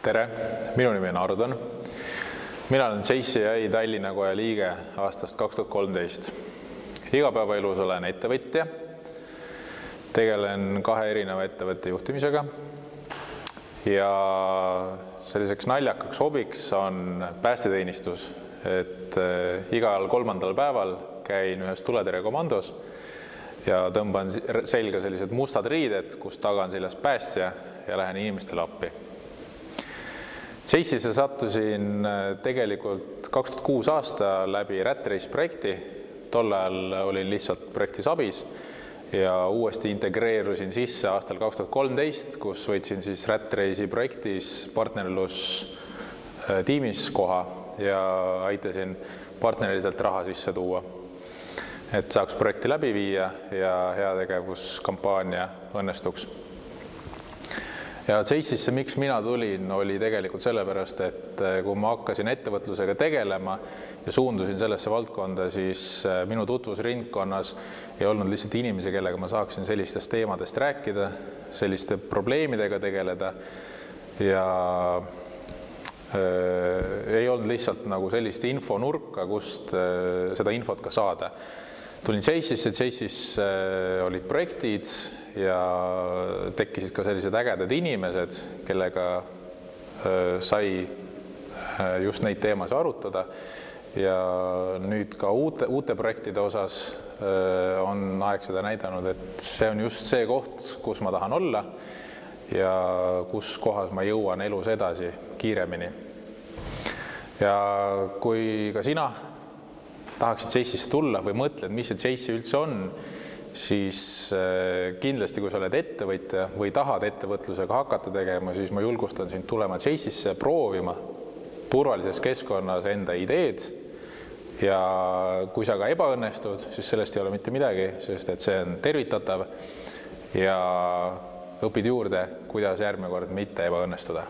Tere, minu nimi on Ardon. Mina olen JCI Tallinna koja liige aastast 2013. Igapäevaelus olen ettevõtja. Tegelen 2 erineva ettevõtte juhtimisega. Ja selliseks naljakaks hobiks on päästeteenistus, et igal 3. päeval käin ühes tuletõrjekomandos ja tõmban selga sellised mustad riided, kus taga on seljas päästja ja lähen inimestele appi. JCI-sse sattusin tegelikult 2006 aasta läbi Rat Race projekti. Tol ajal olin lihtsalt projektis abis ja uuesti integreerusin sisse aastal 2013, kus võtsin siis Rat Race'i projektis partnerlus tiimis koha ja aitasin partneritelt raha sisse tuua, et saaks projekti läbi viia ja heategevuskampaania õnnestuks. Ja JCI-sse, miks mina tulin, oli tegelikult sellepärast, et kui ma hakkasin ettevõtlusega tegelema ja suundusin sellesse valdkonda, siis minu tutvusringkonnas ei olnud lihtsalt inimesi, kellega ma saaksin sellistest teemadest rääkida, selliste probleemidega tegeleda ja ei olnud lihtsalt nagu sellist infonurka, kust seda infot ka saada. Tulin JCI-sse olid projektid ja tekkisid ka sellised ägedad inimesed, kellega sai just neid teemasid arutada. Ja nüüd ka uute projektide osas on aeg seda näidanud, et see on just see koht, kus ma tahan olla ja kus kohas ma jõuan elus edasi kiiremini. Ja kui ka sina tahaksid JCI-sse tulla või mõtled, mis see JCI üldse on, siis kindlasti, kui sa oled ettevõtja või tahad ettevõtlusega hakata tegema, siis ma julgustan sind tulema JCI-sse proovima turvalises keskkonnas enda ideed. Ja kui sa ka ebaõnnestud, siis sellest ei ole mitte midagi, sest et see on tervitatav ja õpid juurde, kuidas järgmine kord mitte ebaõnnestuda.